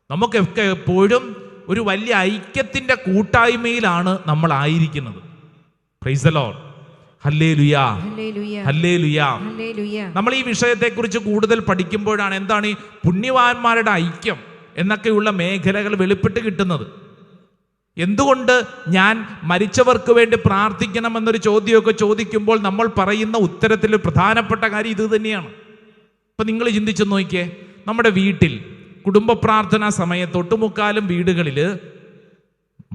നമുക്കൊക്കെ എപ്പോഴും ഒരു വലിയ ഐക്യത്തിന്റെ കൂട്ടായ്മയിലാണ് നമ്മൾ ആയിരിക്കുന്നത്. Price the Lord. Hallelujah, hallelujah. നമ്മൾ ഈ വിഷയത്തെക്കുറിച്ച് കൂടുതൽ പഠിക്കുമ്പോഴാണ് എന്താണ് ഈ പുണ്യവാന്മാരുടെ ഐക്യം എന്നൊക്കെയുള്ള മേഖലകൾ വെളിപ്പെട്ട് കിട്ടുന്നത്. എന്തുകൊണ്ട് ഞാൻ മരിച്ചവർക്ക് വേണ്ടി പ്രാർത്ഥിക്കണമെന്നൊരു ചോദ്യമൊക്കെ ചോദിക്കുമ്പോൾ നമ്മൾ പറയുന്ന ഉത്തരത്തിൽ പ്രധാനപ്പെട്ട കാര്യം ഇത് തന്നെയാണ്. ഇപ്പൊ നിങ്ങൾ ചിന്തിച്ചു നോക്കിയേ, നമ്മുടെ വീട്ടിൽ കുടുംബ പ്രാർത്ഥനാ സമയത്ത് ഒട്ടുമുക്കാലും വീടുകളിൽ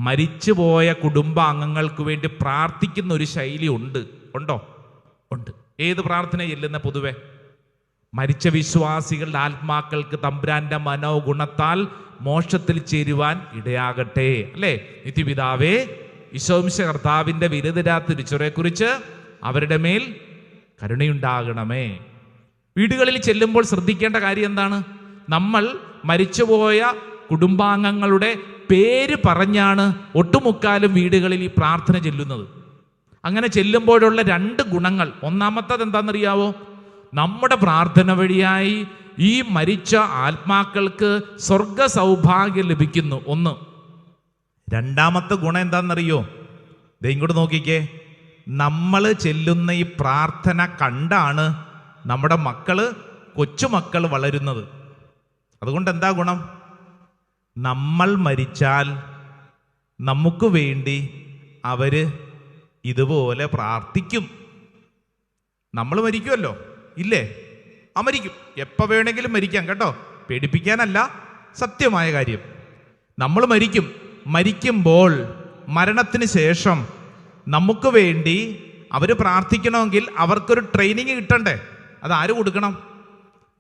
മരിച്ചുപോയ കുടുംബാംഗങ്ങൾക്ക് വേണ്ടി പ്രാർത്ഥിക്കുന്ന ഒരു ശൈലി ഉണ്ടോ? ഉണ്ട്. ഏത് പ്രാർത്ഥന ചെല്ലുന്ന? പൊതുവെ മരിച്ച വിശ്വാസികളുടെ ആത്മാക്കൾക്ക് തമ്പുരാന്റെ മനോഗുണത്താൽ മോക്ഷത്തിൽ ചേരുവാൻ ഇടയാകട്ടെ, അല്ലേ? നിത്യപിതാവേ, ഈശോമിശ കർത്താവിന്റെ വിരുദ്ധരാ തിരിച്ചുറയെക്കുറിച്ച് അവരുടെ മേൽ കരുണയുണ്ടാകണമേ. വീടുകളിൽ ചെല്ലുമ്പോൾ ശ്രദ്ധിക്കേണ്ട കാര്യം എന്താണ്? നമ്മൾ മരിച്ചുപോയ കുടുംബാംഗങ്ങളുടെ പേര് പറഞ്ഞാണ് ഒട്ടുമുക്കാലും വീടുകളിൽ ഈ പ്രാർത്ഥന ചെല്ലുന്നത്. അങ്ങനെ ചെല്ലുമ്പോഴുള്ള രണ്ട് ഗുണങ്ങൾ, ഒന്നാമത്തത് എന്താണെന്നറിയാവോ? നമ്മുടെ പ്രാർത്ഥന വഴിയായി ഈ മരിച്ച ആത്മാക്കൾക്ക് സ്വർഗ സൗഭാഗ്യം ലഭിക്കുന്നു. ഒന്ന്. രണ്ടാമത്തെ ഗുണം എന്താണെന്നറിയോ? ദേ ഇങ്ങോട്ട് നോക്കിക്കേ. നമ്മൾ ചെല്ലുന്ന ഈ പ്രാർത്ഥന കണ്ടാണ് നമ്മുടെ കൊച്ചുമക്കൾ വളരുന്നത്. അതുകൊണ്ട് എന്താ ഗുണം? നമ്മൾ മരിച്ചാൽ നമുക്ക് വേണ്ടി അവര് ഇതുപോലെ പ്രാർത്ഥിക്കും. നമ്മൾ മരിക്കുമല്ലോ, ഇല്ലേ? മരിക്കും, എപ്പോൾ വേണമെങ്കിലും മരിക്കാം കേട്ടോ, പേടിപ്പിക്കാനല്ല, സത്യമായ കാര്യം. നമ്മൾ മരിക്കും. മരിക്കുമ്പോൾ മരണത്തിന് ശേഷം നമുക്ക് വേണ്ടി അവർ പ്രാർത്ഥിക്കണമെങ്കിൽ അവർക്കൊരു ട്രെയിനിങ് കിട്ടണ്ടേ? അത് ആര് കൊടുക്കണം?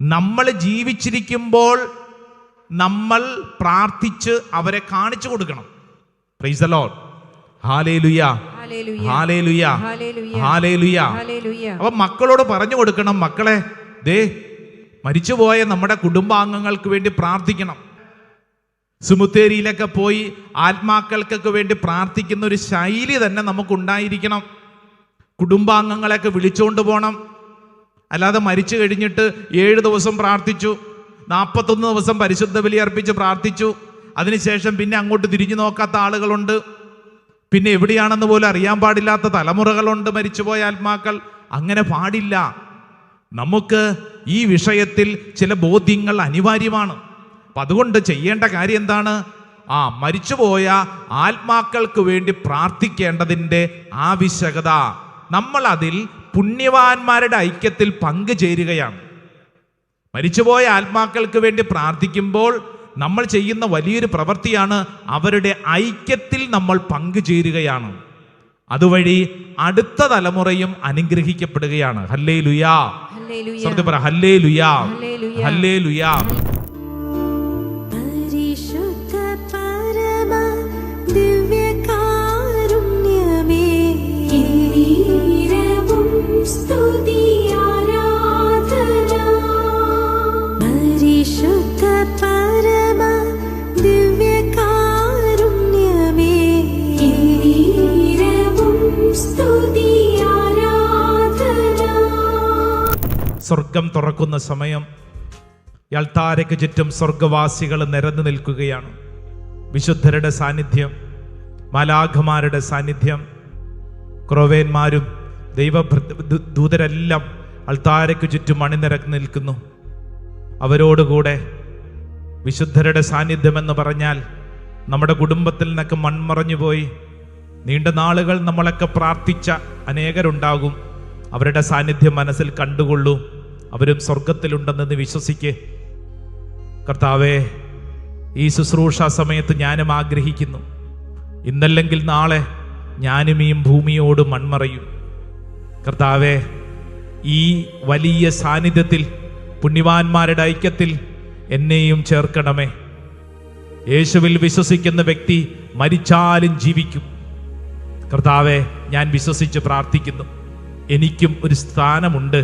നമ്മൾ ജീവിച്ചിരിക്കുമ്പോൾ നമ്മൾ പ്രാർത്ഥിച്ച് അവരെ കാണിച്ചു കൊടുക്കണം. Price the Lord. Hallelujah, hallelujah, hallelujah. അപ്പൊ മക്കളോട് പറഞ്ഞു കൊടുക്കണം, മക്കളെ ദേ മരിച്ചുപോയ നമ്മുടെ കുടുംബാംഗങ്ങൾക്ക് വേണ്ടി പ്രാർത്ഥിക്കണം. സുമുത്തേരിയിലൊക്കെ പോയി ആത്മാക്കൾക്കൊക്കെ വേണ്ടി പ്രാർത്ഥിക്കുന്ന ഒരു ശൈലി തന്നെ നമുക്കുണ്ടായിരിക്കണം. കുടുംബാംഗങ്ങളെയൊക്കെ വിളിച്ചുകൊണ്ട് പോകണം. അല്ലാതെ മരിച്ചു കഴിഞ്ഞിട്ട് 7 ദിവസം പ്രാർത്ഥിച്ചു, 41 ദിവസം പരിശുദ്ധ ബലി അർപ്പിച്ച് പ്രാർത്ഥിച്ചു, അതിനുശേഷം പിന്നെ അങ്ങോട്ട് തിരിഞ്ഞു നോക്കാത്ത ആളുകളുണ്ട്. പിന്നെ എവിടെയാണെന്ന് പോലും അറിയാൻ പാടില്ലാത്ത തലമുറകളുണ്ട് മരിച്ചുപോയ ആത്മാക്കൾ. അങ്ങനെ പാടില്ല. നമുക്ക് ഈ വിഷയത്തിൽ ചില ബോധ്യങ്ങൾ അനിവാര്യമാണ്. അപ്പം അതുകൊണ്ട് ചെയ്യേണ്ട കാര്യം എന്താണ്? മരിച്ചുപോയ ആത്മാക്കൾക്ക് വേണ്ടി പ്രാർത്ഥിക്കേണ്ടതിൻ്റെ ആവശ്യകത. നമ്മൾ അതിൽ പുണ്യവാന്മാരുടെ ഐക്യത്തിൽ പങ്കുചേരുകയാണ്. മരിച്ചുപോയ ആത്മാക്കൾക്ക് വേണ്ടി പ്രാർത്ഥിക്കുമ്പോൾ നമ്മൾ ചെയ്യുന്ന വലിയൊരു പ്രവൃത്തിയാണ്, അവരുടെ ഐക്യത്തിൽ നമ്മൾ പങ്കുചേരുകയാണ്. അതുവഴി അടുത്ത തലമുറയും അനുഗ്രഹിക്കപ്പെടുകയാണ്. ഹല്ലേലൂയാ. സത്യം പറ, ഹല്ലേലൂയാ, ഹല്ലേലൂയാ. പരിശുദ്ധ പരമ ദിവ്യകാരുണ്യമേ, സ്തുതി ആരാധന. പരിശുദ്ധ പരമ ദിവ്യകാരുണ്യമേ, സ്തുതി ആരാധന. സ്വർഗം തുറക്കുന്ന സമയം ഈ അൾത്താരയ്ക്ക് ചുറ്റും സ്വർഗവാസികൾ നിരന്നു നിൽക്കുകയാണ്. വിശുദ്ധരുടെ സാന്നിധ്യം, മാലാഖമാരുടെ സാന്നിധ്യം, ക്രോവേന്മാരും ദൈവദൂതരെല്ലാം അൾത്താരയ്ക്ക് ചുറ്റും അണിനിരന്ന് നിൽക്കുന്നു. അവരോടുകൂടെ വിശുദ്ധരുടെ സാന്നിധ്യം എന്ന് പറഞ്ഞാൽ നമ്മുടെ കുടുംബത്തിൽ നിന്നൊക്കെ മൺമറഞ്ഞു പോയി നീണ്ട നാളുകൾ നമ്മളൊക്കെ പ്രാർത്ഥിച്ച അനേകരുണ്ടാകും. അവരുടെ സാന്നിധ്യം മനസ്സിൽ കണ്ടുകൊള്ളൂ. അവരും സ്വർഗത്തിലുണ്ടെന്ന് വിശ്വസിക്കേ. കർത്താവേ, ഈ ശുശ്രൂഷ സമയത്ത് ഞാനും ആഗ്രഹിക്കുന്നു, ഇന്നല്ലെങ്കിൽ നാളെ ഞാനും ഈ ഭൂമിയോട് മൺമറയും. കർത്താവേ, ഈ വലിയ സാന്നിധ്യത്തിൽ, പുണ്യവാന്മാരുടെ ഐക്യത്തിൽ എന്നെയും ചേർക്കണമേ. യേശുവിൽ വിശ്വസിക്കുന്ന വ്യക്തി മരിച്ചാലും ജീവിക്കും. കർത്താവേ, ഞാൻ വിശ്വസിച്ച് പ്രാർത്ഥിക്കുന്നു, എനിക്കും ഒരു സ്ഥാനമുണ്ട്.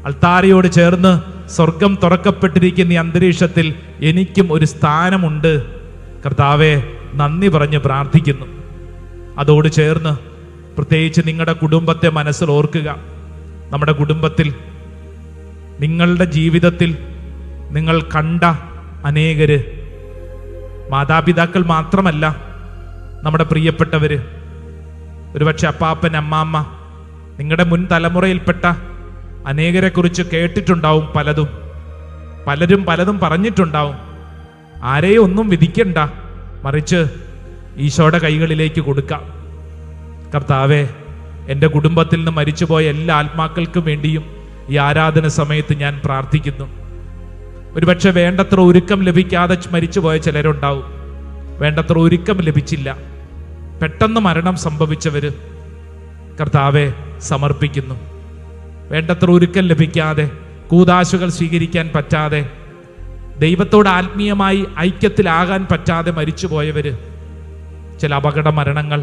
അൾത്താരയോട് ചേർന്ന് സ്വർഗം തുറക്കപ്പെട്ടിരിക്കുന്ന ഈ അന്തരീക്ഷത്തിൽ എനിക്കും ഒരു സ്ഥാനമുണ്ട്. കർത്താവേ, നന്ദി പറഞ്ഞ് പ്രാർത്ഥിക്കുന്നു. അതോട് ചേർന്ന് പ്രത്യേകിച്ച് നിങ്ങളുടെ കുടുംബത്തെ മനസ്സിൽ ഓർക്കുക. നമ്മുടെ കുടുംബത്തിൽ, നിങ്ങളുടെ ജീവിതത്തിൽ നിങ്ങൾ കണ്ട അനേകര്, മാതാപിതാക്കൾ മാത്രമല്ല, നമ്മുടെ പ്രിയപ്പെട്ടവര്, ഒരുപക്ഷെ അപ്പാപ്പൻ, അമ്മാമ്മ, നിങ്ങളുടെ മുൻ തലമുറയിൽപ്പെട്ട അനേകരെ കുറിച്ച് കേട്ടിട്ടുണ്ടാവും. പലരും പലതും പറഞ്ഞിട്ടുണ്ടാവും. ആരെയും ഒന്നും വിധിക്കണ്ട, മറിച്ച് ഈശോയുടെ കൈകളിലേക്ക് കൊടുക്കാം. കർത്താവേ, എൻ്റെ കുടുംബത്തിൽ നിന്ന് മരിച്ചുപോയ എല്ലാ ആത്മാക്കൾക്കും വേണ്ടിയും ഈ ആരാധന സമയത്ത് ഞാൻ പ്രാർത്ഥിക്കുന്നു. ഒരുപക്ഷെ വേണ്ടത്ര ഒരുക്കം ലഭിക്കാതെ മരിച്ചുപോയ ചിലരുണ്ടാവും. വേണ്ടത്ര ഒരുക്കം ലഭിച്ചില്ല, പെട്ടെന്ന് മരണം സംഭവിച്ചവര് കർത്താവെ സമർപ്പിക്കുന്നു. വേണ്ടത്ര ഒരുക്കം ലഭിക്കാതെ, കൂദാശകൾ സ്വീകരിക്കാൻ പറ്റാതെ, ദൈവത്തോട് ആത്മീയമായി ഐക്യത്തിലാകാൻ പറ്റാതെ മരിച്ചുപോയവര്, ചില അപകട മരണങ്ങൾ,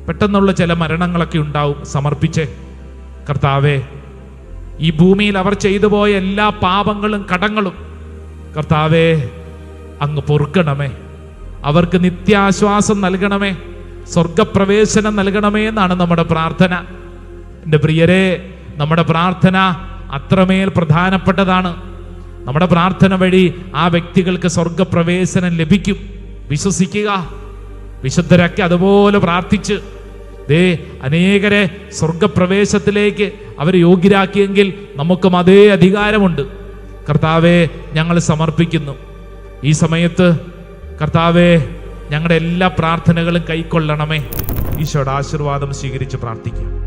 പെട്ടെന്നുള്ള ചില മരണങ്ങളൊക്കെ ഉണ്ടാവും. സമർപ്പിച്ചേ. കർത്താവെ, ഈ ഭൂമിയിൽ അവർ ചെയ്തു പോയ എല്ലാ പാപങ്ങളും കടങ്ങളും കർത്താവെ അങ്ങ് പൊറുക്കണമേ. അവർക്ക് നിത്യാശ്വാസം നൽകണമേ, സ്വർഗപ്രവേശനം നൽകണമേ എന്നാണ് നമ്മുടെ പ്രാർത്ഥന. എൻ്റെ പ്രിയരെ, നമ്മുടെ പ്രാർത്ഥന അത്രമേൽ പ്രധാനപ്പെട്ടതാണ്. നമ്മുടെ പ്രാർത്ഥന വഴി ആ വ്യക്തികൾക്ക് സ്വർഗപ്രവേശനം ലഭിക്കും. വിശ്വസിക്കുക. വിശുദ്ധരൊക്കെ അതുപോലെ പ്രാർത്ഥിച്ച് അനേകരെ സ്വർഗപ്രവേശത്തിലേക്ക് അവർ യോഗ്യരാക്കിയെങ്കിൽ നമുക്കും അതേ അധികാരമുണ്ട്. കർത്താവെ, ഞങ്ങൾ സമർപ്പിക്കുന്നു. ഈ സമയത്ത് കർത്താവെ, ഞങ്ങളുടെ എല്ലാ പ്രാർത്ഥനകളും കൈക്കൊള്ളണമേ. ഈശോയുടെ ആശീർവാദം സ്വീകരിച്ച് പ്രാർത്ഥിക്കാം.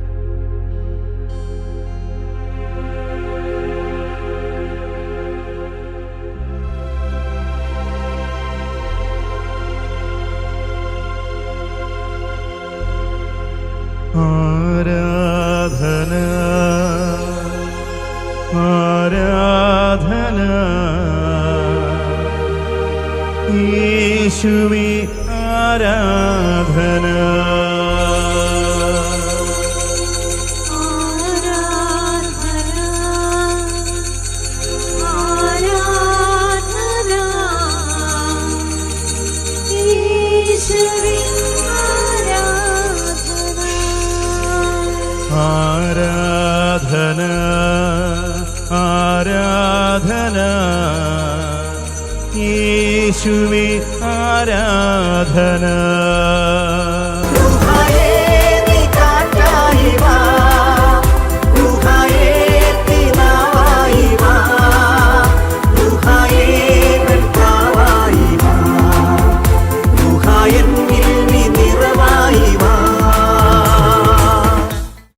ആരാധന ആരാധന യേശുവേ ആരാധന ആരാധന ആരാധന യേശുവേ ആരാധന